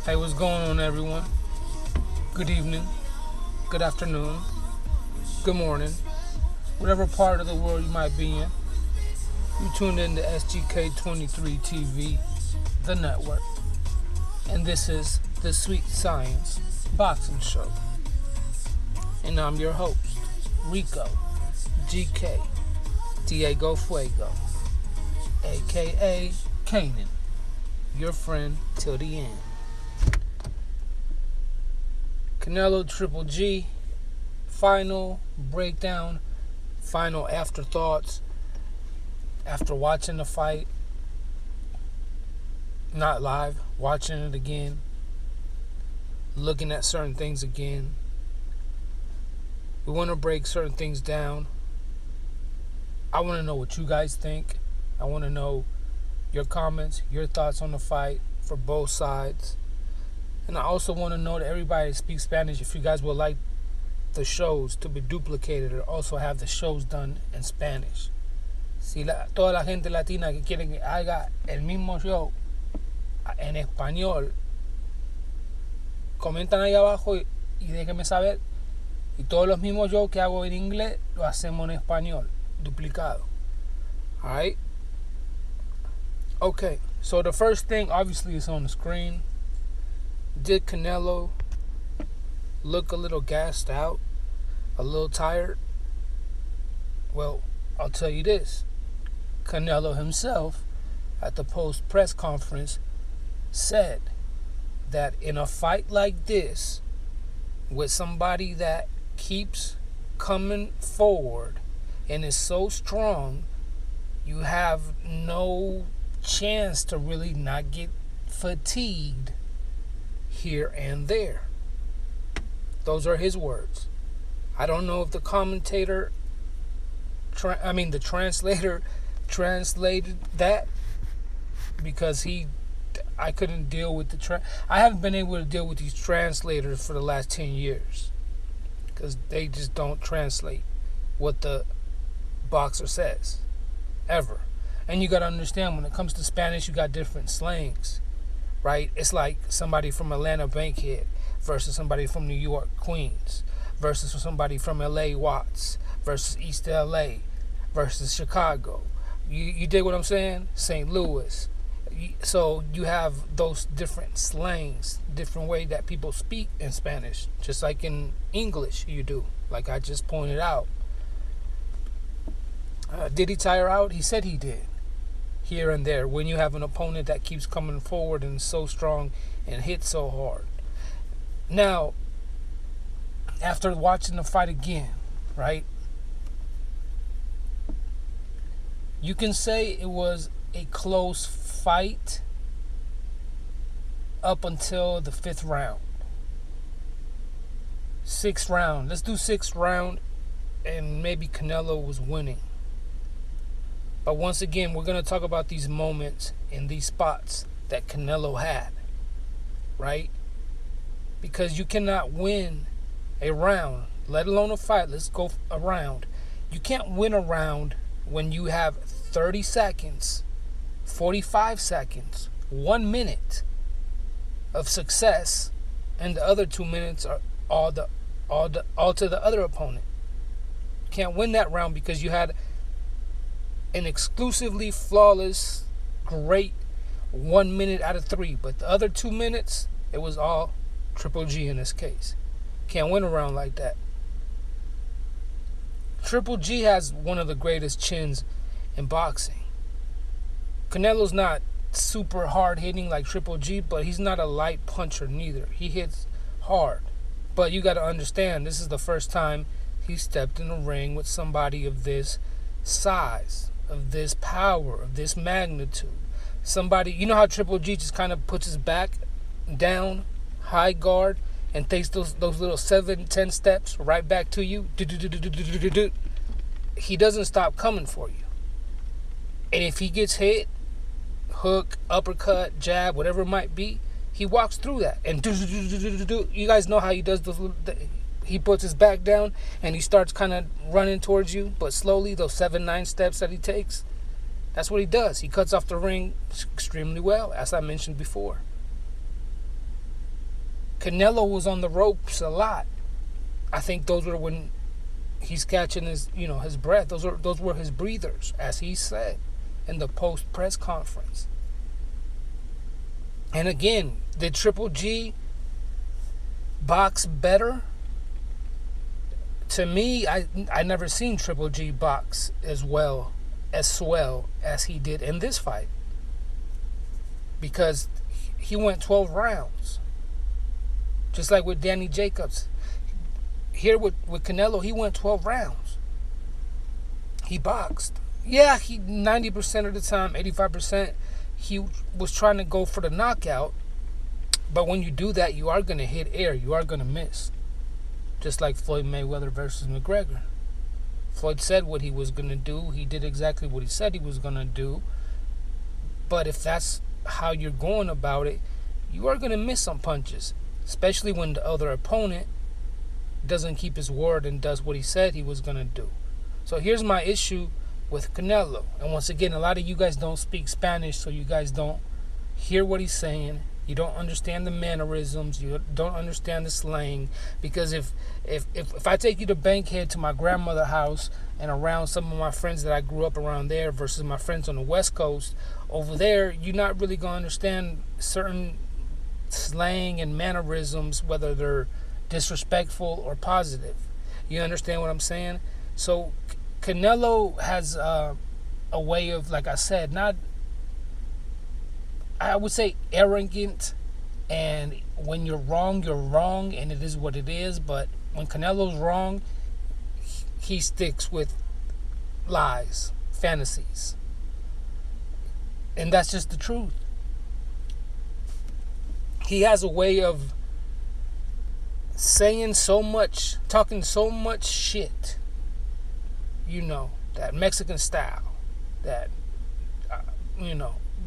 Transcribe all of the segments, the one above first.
Hey, what's going on, everyone? Good evening, good afternoon, good morning, whatever part of the world you might be in. You tuned in to SGK 23 TV, the network, and this is the Sweet Science Boxing Show. And I'm your host, Rico GK Diego Fuego, aka Kanan, your friend till the end. Canelo Triple G, final breakdown, final afterthoughts after watching the fight. Not live, watching it again, looking at certain things again. We want to break certain things down. I want to know what you guys think. I want to know your comments, your thoughts on the fight for both sides. And I also want to know that everybody speaks Spanish, if you guys would like the shows to be duplicated or also have the shows done in Spanish. Si toda la gente latina que quiere que haga el mismo show en español, comentan ahí abajo y déjenme saber. Y todos los mismos shows que hago en inglés, lo hacemos en español, duplicado. Alright? Okay, so the first thing obviously is on the screen. Did Canelo look a little gassed out, a little tired? Well, I'll tell you this. Canelo himself, at the post-press conference, said that in a fight like this, with somebody that keeps coming forward and is so strong, you have no chance to really not get fatigued here and there. Those are his words. I don't know if the commentator, the translator translated that, because I couldn't deal with I haven't been able to deal with these translators for the last 10 years because they just don't translate what the boxer says ever. And you got to understand, when it comes to Spanish, you got different slangs. Right? It's like somebody from Atlanta, Bankhead, versus somebody from New York, Queens, versus somebody from LA, Watts, versus East LA, versus Chicago. You dig what I'm saying? St. Louis. So you have those different slangs, different way that people speak in Spanish, just like in English you do, like I just pointed out. Did he tire out? He said he did. Here and there, when you have an opponent that keeps coming forward and so strong and hits so hard. Now, after watching the fight again, right, you can say it was a close fight up until the 5th round. 6th round. Let's do 6th round, and maybe Canelo was winning. But once again, we're going to talk about these moments and these spots that Canelo had, right? Because you cannot win a round, let alone a fight. Let's go a round. You can't win a round when you have 30 seconds, 45 seconds, 1 minute of success, and the other 2 minutes are all to the other opponent. You can't win that round because you had an exclusively flawless, great 1 minute out of 3. But the other 2 minutes, it was all Triple G in this case. Can't win a round like that. Triple G has one of the greatest chins in boxing. Canelo's not super hard hitting like Triple G, but he's not a light puncher neither. He hits hard. But you got to understand, this is the first time he stepped in the ring with somebody of this size, of this power, of this magnitude. Somebody, you know how Triple G just kind of puts his back down, high guard, and takes those little 7-10 steps right back to you. He doesn't stop coming for you. And if he gets hit, hook, uppercut, jab, whatever it might be, he walks through that. And you guys know how he does those little... He puts his back down and he starts kind of running towards you, but slowly, those 7-9 steps that he takes, that's what he does. He cuts off the ring extremely well, as I mentioned before. Canelo was on the ropes a lot. I think those were when he's catching his, his breath. Those were his breathers, as he said in the post press conference. And again, did Triple G box better? To me, I never seen Triple G box as well as he did in this fight, because he went 12 rounds, just like with Danny Jacobs. Here with Canelo, he went 12 rounds. He boxed. Yeah, he 90% of the time, 85%, he was trying to go for the knockout. But when you do that, you are going to hit air. You are going to miss. Just like Floyd Mayweather versus McGregor. Floyd said what he was going to do. He did exactly what he said he was going to do. But if that's how you're going about it, you are going to miss some punches. Especially when the other opponent doesn't keep his word and does what he said he was going to do. So here's my issue with Canelo. And once again, a lot of you guys don't speak Spanish, so you guys don't hear what he's saying. You don't understand the mannerisms. You don't understand the slang. Because if I take you to Bankhead, to my grandmother's house, and around some of my friends that I grew up around there versus my friends on the West Coast, over there, you're not really going to understand certain slang and mannerisms, whether they're disrespectful or positive. You understand what I'm saying? So Canelo has a way of, like I said, not, I would say, arrogant, and when you're wrong, and it is what it is. But when Canelo's wrong, he sticks with lies, fantasies, and that's just the truth. He has a way of saying so much, talking so much shit, that Mexican style, that,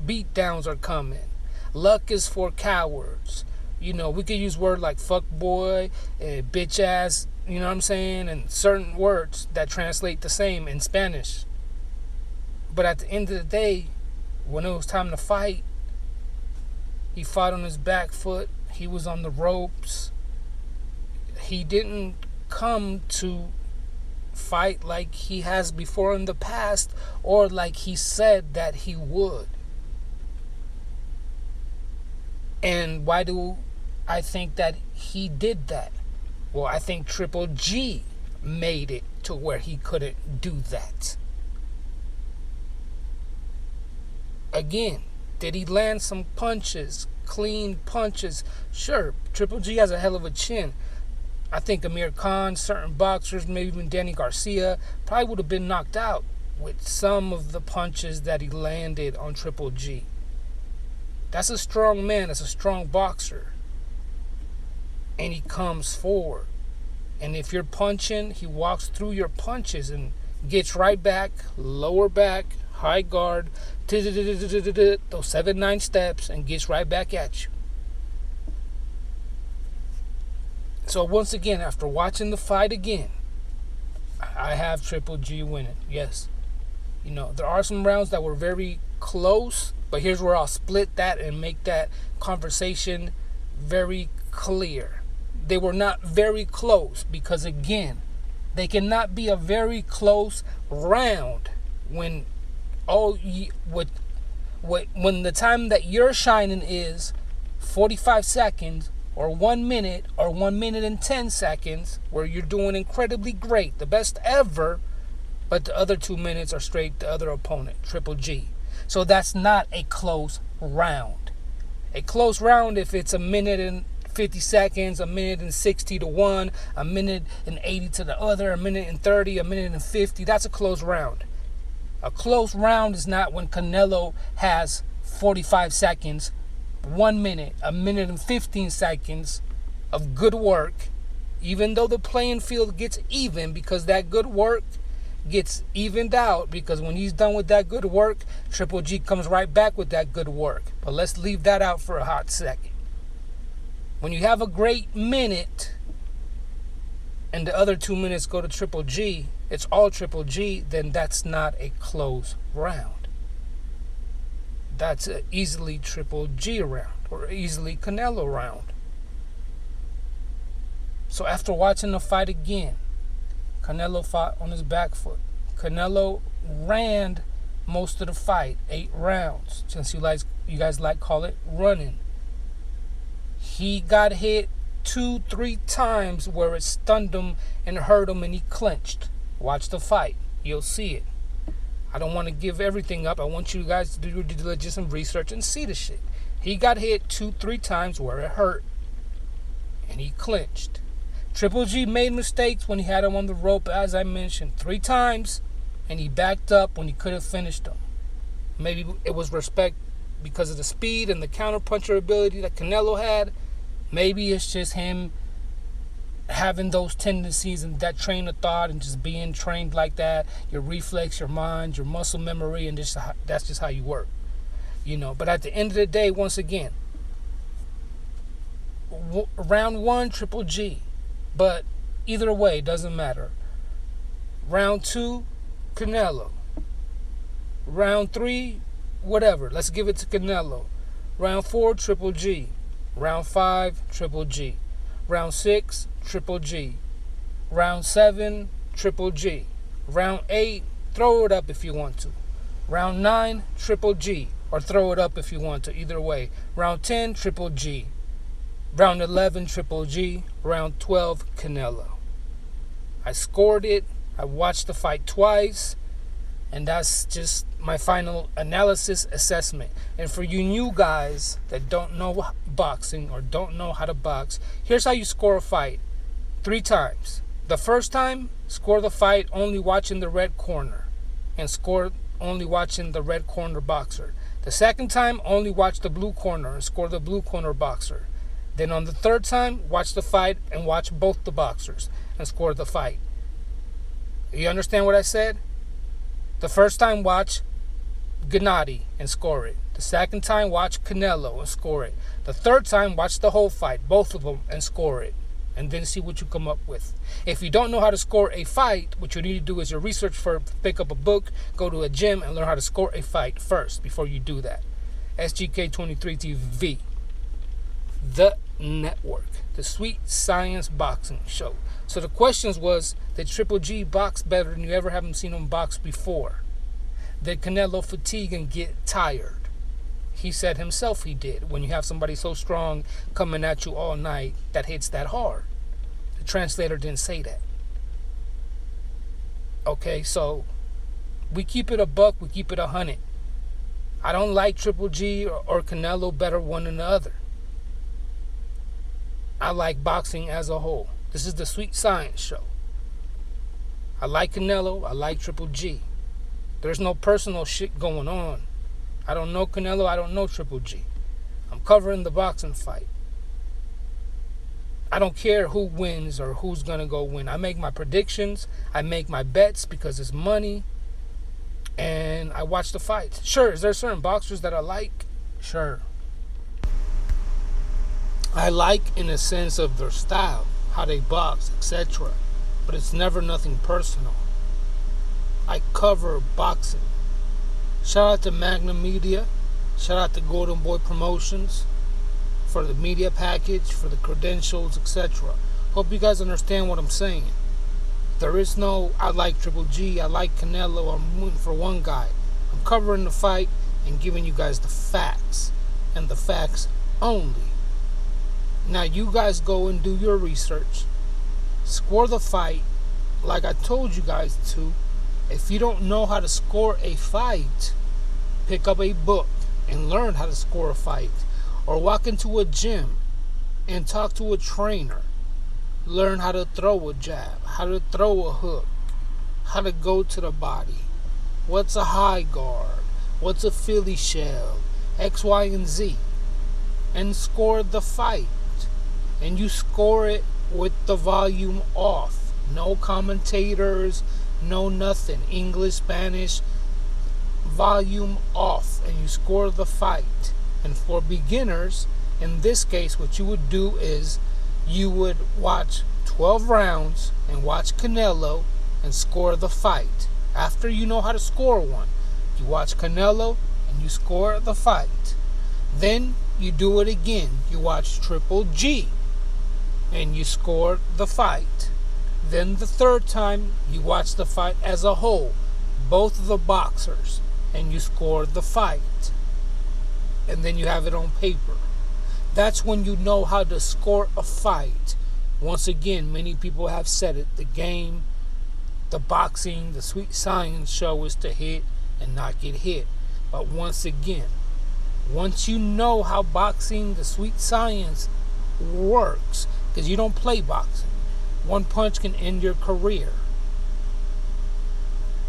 beat downs are coming. Luck is for cowards. We could use words like fuck boy, bitch ass, you know what I'm saying? And certain words that translate the same in Spanish. But at the end of the day, when it was time to fight, he fought on his back foot. He was on the ropes. He didn't come to fight like he has before in the past, or like he said that he would. And why do I think that he did that? Well, I think Triple G made it to where he couldn't do that. Again, did he land some punches, clean punches? Sure, Triple G has a hell of a chin. I think Amir Khan, certain boxers, maybe even Danny Garcia, probably would have been knocked out with some of the punches that he landed on Triple G. That's a strong man. That's a strong boxer. And he comes forward. And if you're punching, he walks through your punches and gets right back, lower back, high guard, those 7-9 steps, and gets right back at you. So once again, after watching the fight again, I have Triple G winning. Yes. There are some rounds that were very close, but here's where I'll split that and make that conversation very clear. They were not very close because, again, they cannot be a very close round when when the time that you're shining is 45 seconds or 1 minute or 1 minute and 10 seconds, where you're doing incredibly great, the best ever, but the other 2 minutes are straight the other opponent, Triple G. So that's not a close round. A close round if it's 1 minute and 50 seconds, 1 minute and 60 to one, 1 minute and 80 to the other, 1 minute and 30, 1 minute and 50. That's a close round. A close round is not when Canelo has 45 seconds, 1 minute, 1 minute and 15 seconds of good work, even though the playing field gets even, because that good work gets evened out, because when he's done with that good work, Triple G comes right back with that good work. But let's leave that out for a hot second. When you have a great minute and the other 2 minutes go to Triple G, it's all Triple G, then that's not a close round. That's an easily Triple G round or easily Canelo round. So after watching the fight again, Canelo fought on his back foot. Canelo ran most of the fight, 8 rounds, since you guys call it running. He got hit 2-3 times where it stunned him and hurt him, and he clinched. Watch the fight. You'll see it. I don't want to give everything up. I want you guys to do your due diligence and research and see the shit. He got hit 2-3 times where it hurt, and he clinched. Triple G made mistakes when he had him on the rope, as I mentioned, 3 times, and he backed up when he could have finished him. Maybe it was respect because of the speed and the counterpuncher ability that Canelo had. Maybe it's just him having those tendencies and that train of thought and just being trained like that. Your reflex, your mind, your muscle memory, and that's just how you work. But at the end of the day, once again, round 1, Triple G. But either way, it doesn't matter. Round 2, Canelo. Round 3, whatever. Let's give it to Canelo. Round 4, Triple G. Round 5, Triple G. Round 6, Triple G. Round 7, Triple G. Round 8, throw it up if you want to. Round 9, Triple G. Or throw it up if you want to. Either way. Round 10, Triple G. Round 11, Triple G. Round 12, Canelo. I scored it. I watched the fight twice. And that's just my final analysis assessment. And for you new guys that don't know boxing or don't know how to box, here's how you score a fight. 3 times. The first time, score the fight only watching the red corner. And score only watching the red corner boxer. The second time, only watch the blue corner and score the blue corner boxer. Then on the third time, watch the fight and watch both the boxers and score the fight. You understand what I said? The first time, watch Gennady and score it. The second time, watch Canelo and score it. The third time, watch the whole fight, both of them, and score it. And then see what you come up with. If you don't know how to score a fight, what you need to do is your research pick up a book, go to a gym, and learn how to score a fight first before you do that. SGK23 TV. The network. The Sweet Science Boxing Show. So the questions was, did Triple G box better than you ever haven't seen him box before? Did Canelo fatigue and get tired? He said himself he did. When you have somebody so strong coming at you all night that hits that hard. The translator didn't say that. Okay, so we keep it a buck, we keep it 100. I don't like Triple G or Canelo better one than the other. I like boxing as a whole. This is the Sweet Science Show. I like Canelo, I like Triple G. There's no personal shit going on. I don't know Canelo, I don't know Triple G. I'm covering the boxing fight. I don't care who wins or who's going to go win. I make my predictions, I make my bets because it's money, and I watch the fights. Sure, is there certain boxers that I like? Sure. I like in the sense of their style, how they box, etc. But it's never nothing personal. I cover boxing. Shout out to Magnamedia. Shout out to Goldenboy Promotions for the media package, for the credentials, etc. Hope you guys understand what I'm saying. There is no, I like Triple G, I like Canelo, I'm rooting for one guy. I'm covering the fight and giving you guys the facts, and the facts only. Now you guys go and do your research. Score the fight like I told you guys to. If you don't know how to score a fight, pick up a book and learn how to score a fight. Or walk into a gym and talk to a trainer. Learn how to throw a jab, how to throw a hook, how to go to the body. What's a high guard? What's a Philly shell? X, Y, and Z. And score the fight. And you score it with the volume off. No commentators, no nothing. English, Spanish, volume off. And you score the fight. And for beginners, in this case, what you would do is you would watch 12 rounds and watch Canelo and score the fight. After you know how to score one, you watch Canelo and you score the fight. Then you do it again. You watch Triple G and you score the fight. Then the third time, you watch the fight as a whole, both of the boxers, and you score the fight. And then you have it on paper. That's when you know how to score a fight. Once again, many people have said it. The game, the boxing, the sweet science show is to hit and not get hit. But once again, once you know how boxing, the sweet science works, because you don't play boxing. One punch can end your career.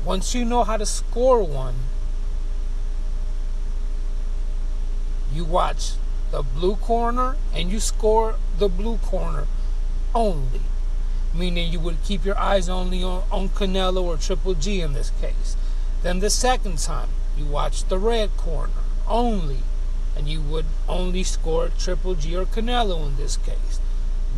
Once you know how to score one, you watch the blue corner and you score the blue corner only. Meaning you would keep your eyes only on Canelo or Triple G in this case. Then the second time, you watch the red corner only. And you would only score Triple G or Canelo in this case.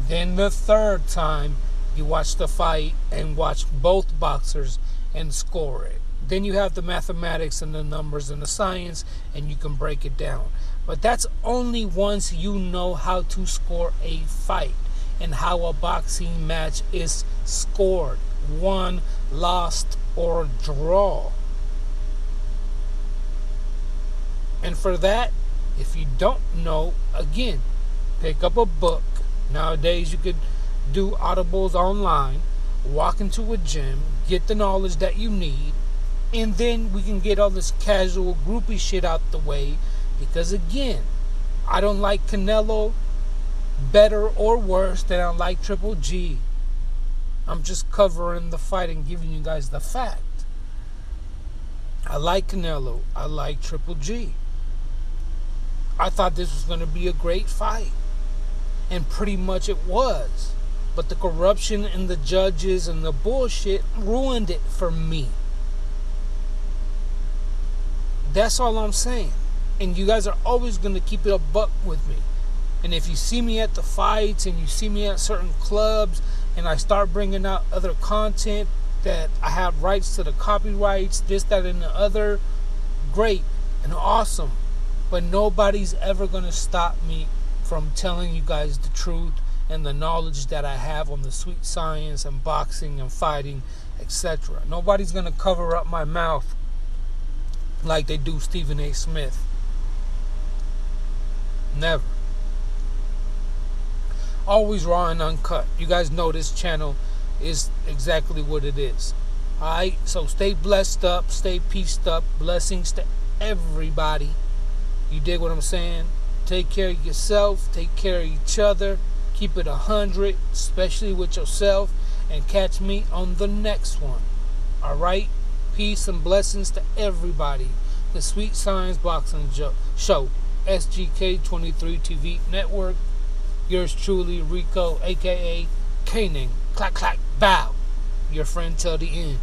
Then the third time, you watch the fight and watch both boxers and score it. Then you have the mathematics and the numbers and the science, and you can break it down. But that's only once you know how to score a fight and how a boxing match is scored, won, lost, or draw. And for that, if you don't know, again, pick up a book. Nowadays you could do audibles online, walk into a gym, get the knowledge that you need, and then we can get all this casual groupie shit out the way. Because again, I don't like Canelo better or worse than I like Triple G. I'm just covering the fight and giving you guys the fact. I like Canelo. I like Triple G. I thought this was going to be a great fight. And pretty much it was. But the corruption and the judges and the bullshit ruined it for me. That's all I'm saying. And you guys are always going to keep it a buck with me. And if you see me at the fights and you see me at certain clubs and I start bringing out other content that I have rights to the copyrights, this, that, and the other, great and awesome. But nobody's ever going to stop me from telling you guys the truth and the knowledge that I have on the sweet science and boxing and fighting, etc. Nobody's going to cover up my mouth like they do Stephen A. Smith. Never. Always raw and uncut. You guys know this channel is exactly what it is. Alright, so stay blessed up, stay peaced up. Blessings to everybody. You dig what I'm saying? Take care of yourself, take care of each other. Keep it 100, especially with yourself. And catch me on the next one. Alright? Peace and blessings to everybody. The Sweet Science Boxing Show. SGK 23 TV Network. Yours truly, Rico, aka Kaning. Clack, clack, bow. Your friend till the end.